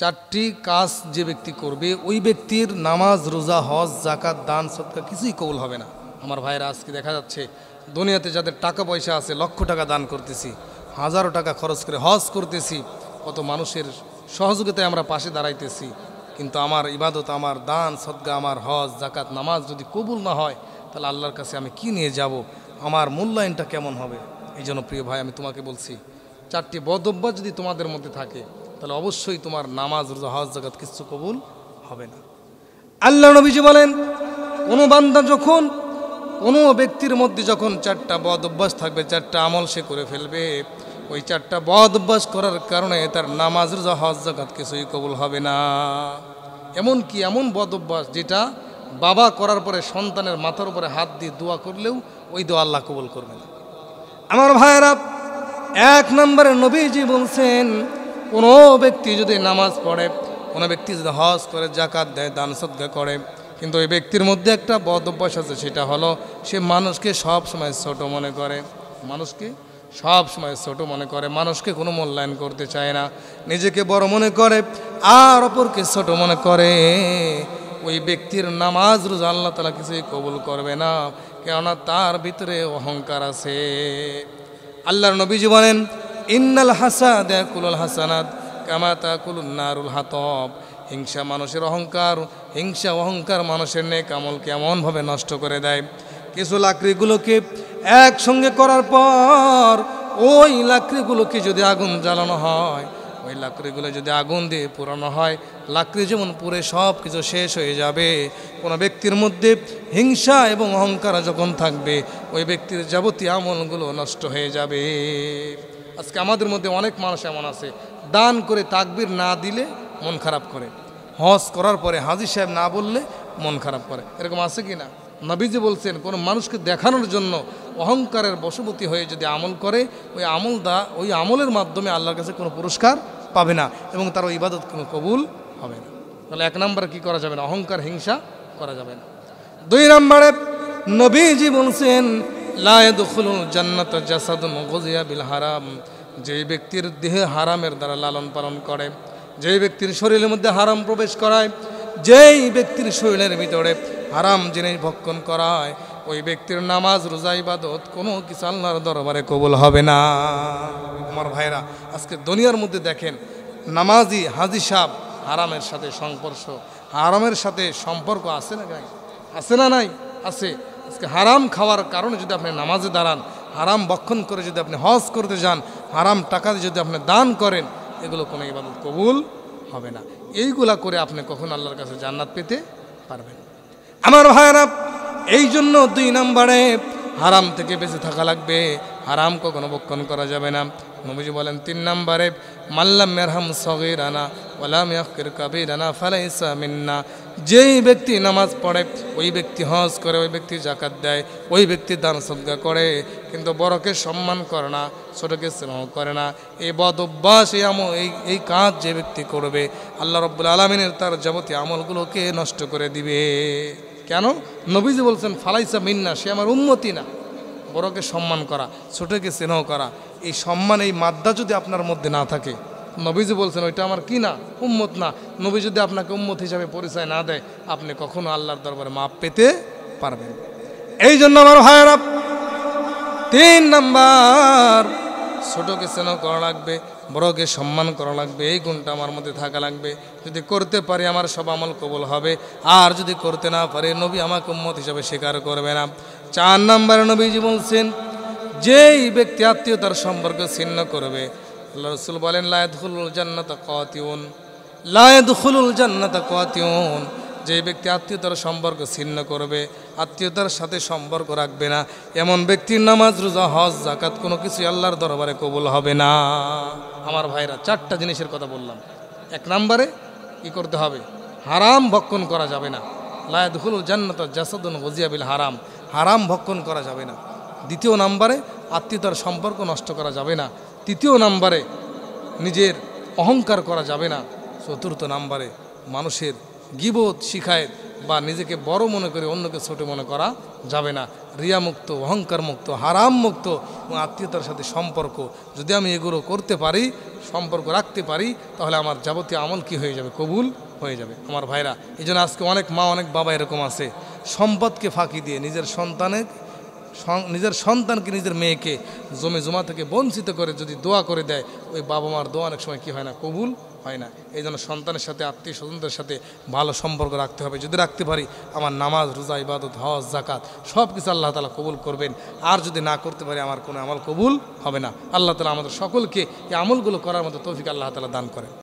চারটি কাজ যে ব্যক্তি করবে ওই ব্যক্তির নামাজ, রোজা, হজ, জাকাত, দান, সদকা কিছুই কবুল হবে না। আমার ভাইরা, আজকে দেখা যাচ্ছে দুনিয়াতে যাদের টাকা পয়সা আছে, লক্ষ টাকা দান করতেছি, হাজারো টাকা খরচ করে হজ করতেছি, কত মানুষের সহযোগিতায় আমরা পাশে দাঁড়াইতেছি, কিন্তু আমার ইবাদত, আমার দান, সদকা, আমার হজ, জাকাত, নামাজ যদি কবুল না হয়, তাহলে আল্লাহর কাছে আমি কি নিয়ে যাব? আমার মূল্যায়নটা কেমন হবে? এই জন্য প্রিয় ভাই, আমি তোমাকে বলছি, চারটি বদ অভ্যাস যদি তোমাদের মধ্যে থাকে, তাহলে অবশ্যই তোমার নামাজ, রোজা, হজ, জাকাত কিছু কবুল হবে না। আল্লাহ নবীজি বলেন, কোনো বান্দা যখন, কোনো ব্যক্তির মধ্যে যখন চারটা বদ অভ্যাস থাকবে, চারটা আমল সে করে ফেলবে, ওই চারটা বদ অভ্যাস করার কারণে তার নামাজ, রোজা, হজ, জাকাত কিছুই কবুল হবে না। এমনকি এমন বদ অভ্যাস যেটা বাবা করার পরে সন্তানের মাথার উপরে হাত দিয়ে দোয়া করলেও ওই দোয়া আল্লাহ কবুল করবে না। আমার ভাইয়েরা, এক নম্বরে নবীজি বলছেন, কোনো ব্যক্তি যদি নামাজ পড়ে, কোনো ব্যক্তি যদি হজ করে, জাকাত দেয়, দান সদকা করে, কিন্তু ওই ব্যক্তির মধ্যে একটা বদ অভ্যাস আছে, সেটা হলো সে মানুষকে সব সময় ছোট মনে করে, মানুষকে সব সময় ছোট মনে করে, মানুষকে কোনো মূল্যায়ন করতে চায় না, নিজেকে বড় মনে করে আর অপরকে ছোট মনে করে। ওই ব্যক্তির নামাজ, রোজা আল্লাহ তাআলা কিছুই কবুল করবে না, কেননা তার ভিতরে অহংকার আছে। আল্লাহর নবীজি বলেন, ইন্নাল হাসাদ ইয়াকুলুল হাসানাত কামা তাকুলুন নারুল হাতব। হিংসা মানুষের অহংকার, হিংসা অহংকার মানুষের নেক আমলকে এমনভাবে নষ্ট করে দেয়। কিছু লাকড়িগুলোকে একসঙ্গে করার পর ওই লাকড়িগুলোকে যদি আগুন জ্বালানো হয়, ওই লাকড়িগুলো যদি আগুন দিয়ে পোড়ানো হয়, লাকড়ি যেমন পুড়ে সব কিছু শেষ হয়ে যাবে, কোনো ব্যক্তির মধ্যে হিংসা এবং অহংকার যখন থাকবে, ওই ব্যক্তির যাবতীয় আমলগুলো নষ্ট হয়ে যাবে। আজকে আমাদের মধ্যে অনেক মানুষ এমন আছে, দান করে তাকবীর না দিলে মন খারাপ করে, হজ করার পরে হাজী সাহেব না বললে মন খারাপ করে, এরকম আছে কি না? নবীজি বলছেন, কোনো মানুষকে দেখানোর জন্য অহংকারের বশবর্তী হয়ে যদি আমল করে, ওই আমলের মাধ্যমে আল্লাহর কাছে কোনো পুরস্কার পাবে না এবং তার ওই ইবাদত কোনো কবুল হবে না। তাহলে এক নম্বরে কি করা যাবে না? অহংকার, হিংসা করা যাবে না। দুই নম্বরে নবীজি বলছেন, লা ইয়াদখুলুল জান্নাতা জাসাদুন গুযিয়া বিল হারাম। যেই ব্যক্তির দেহে হারামের দ্বারা লালন পালন করে, যেই ব্যক্তির শরীরের মধ্যে হারাম প্রবেশ করায়, যেই ব্যক্তির শরীরের ভিতরে হারাম জিনিস ভক্ষণ করায়, ওই ব্যক্তির নামাজ, রোজা, ইবাদত কোনো কিছু আল্লাহর দরবারে কবুল হবে না। আমার ভাইরা, আজকে দুনিয়ার মধ্যে দেখেন, নামাজি হাজী সাহেব হারামের সাথে সংস্পর্শ, হারামের সাথে সম্পর্ক আছে না নাই? আছে না নাই? আছে। আজকে হারাম খাওয়ার কারণে যদি আপনি নামাজে দাঁড়ান, হারাম ভক্ষণ করে যদি আপনি হজ করতে যান, হারাম টাকা দিয়ে যদি আপনি দান করেন, এগুলো কোনো ইবাদত কবুল হবে না। এইগুলা করে আপনি কখন আল্লাহর কাছে জান্নাত পেতে পারবেন? আমার ভাইরা, এই জন্য দুই নম্বরে হারাম থেকে বেঁচে থাকা লাগবে, হারাম কখনো ভক্ষণ করা যাবে না। নবীজি বলেন, তিন নম্বরে, মাল্লাম ইয়ারহাম সগীরানা ওয়ালাম ইয়াফকির কাবীরানা ফালাইসা মিন্না। যেই ব্যক্তি নামাজ পড়ে, ওই ব্যক্তি হজ করে, ওই ব্যক্তি জাকাত দেয়, ওই ব্যক্তি দান সদকা করে, কিন্তু বড়কে সম্মান করে না, ছোটকে স্নেহ করে না, এই বদ অভ্যাস, এই কাজ যে ব্যক্তি করবে, আল্লাহ রাব্বুল আলামিনের তার যাবতীয় আমলগুলোকে নষ্ট করে দিবে। কেন? নবীজি বলছেন, ফালাইসা মিন্না, সে আমার উম্মতি না। বড়কে সম্মান করা, ছোটকে স্নেহ করা, এই সম্মান, এই মাদ্দা যদি আপনার মধ্যে না থাকে, নবীজি বলছেন ওইটা আমার কি না? উম্মত না। নবী যদি আপনাকে উম্মত হিসাবে পরিচয় না দেয়, আপনি কখনো আল্লাহর দরবারে মাপ পেতে পারবেন। এই জন্য আমার ভাইয়েরা, তিন নাম্বার, ছোটকে স্নেহ করা লাগবে, বড়কে সম্মান করা লাগবে, এই গুণটা আমার মধ্যে থাকা লাগবে। যদি করতে পারি, আমার সব আমল কবুল হবে, আর যদি করতে না পারি, নবী আমাকে উম্মত হিসাবে স্বীকার করবে না। চার নম্বরে নবীজি বলছেন, যেই ব্যক্তি আত্মীয়তার সম্পর্ক ছিন্ন করবে, আল্লাহ রাসূল বলেন, লা ইয়াদখুলুল জান্নাতা কাতিউন, লা ইয়াদখুলুল জান্নাতা কাতিউন। যে ব্যক্তি আত্মীয়তার সম্পর্ক ছিন্ন করবে, আত্মীয়তার সাথে সম্পর্ক রাখবে না, এমন ব্যক্তির নামাজ, রোজা, হজ, জাকাত কোনো কিছু আল্লাহর দরবারে কবুল হবে না। আমার ভাইরা, চারটা জিনিসের কথা বললাম। এক নম্বরে কি করতে হবে? হারাম ভক্ষণ করা যাবে না। লা ইয়াদখুলুল জান্নাতা জাসাদুন গুযিয়া বিল হারাম, হারাম ভক্ষণ করা যাবে না। দ্বিতীয় নম্বরে, আত্মীয়তার সম্পর্ক নষ্ট করা যাবে না। তৃতীয় নম্বরে, নিজের অহংকার করা যাবে না। চতুর্থ নম্বরে, মানুষের গীবত, শিখায়েত, বা নিজেকে বড় মনে করে অন্যকে ছোট মনে করা যাবে না। রিয়ামুক্ত, অহংকার মুক্ত, হারাম মুক্ত এবং আত্মীয়তার সাথে সম্পর্ক যদি আমি এগুলো করতে পারি, সম্পর্ক রাখতে পারি, তাহলে আমার যাবতীয় আমল কি হয়ে যাবে? কবুল হয়ে যাবে। আমার ভাইরা, এই জন্য আজকে অনেক মা অনেক বাবা এরকম আছে, সম্পদকে ফাঁকি দিয়ে নিজের সন্তানকে নিজের মেয়েকে জমি জমা থেকে বঞ্চিত করে যদি দোয়া করে দেয়, ওই বাবা মার দোয়া অনেক সময় কি হয় না? কবুল হয় না। এই জন্য সন্তানের সাথে আত্মীয় স্বজনদের সাথে ভালো সম্পর্ক রাখতে হবে। যদি রাখতে পারি, আমার নামাজ, রোজা, ইবাদত, হজ, জাকাত সব কিছু আল্লাহ তাআলা কবুল করবেন। আর যদি না করতে পারি, আমার কোনো আমল কবুল হবে না। আল্লাহ তাআলা আমাদের সকলকে এই আমলগুলো করার মতো তৌফিক আল্লাহ তাআলা দান করেন।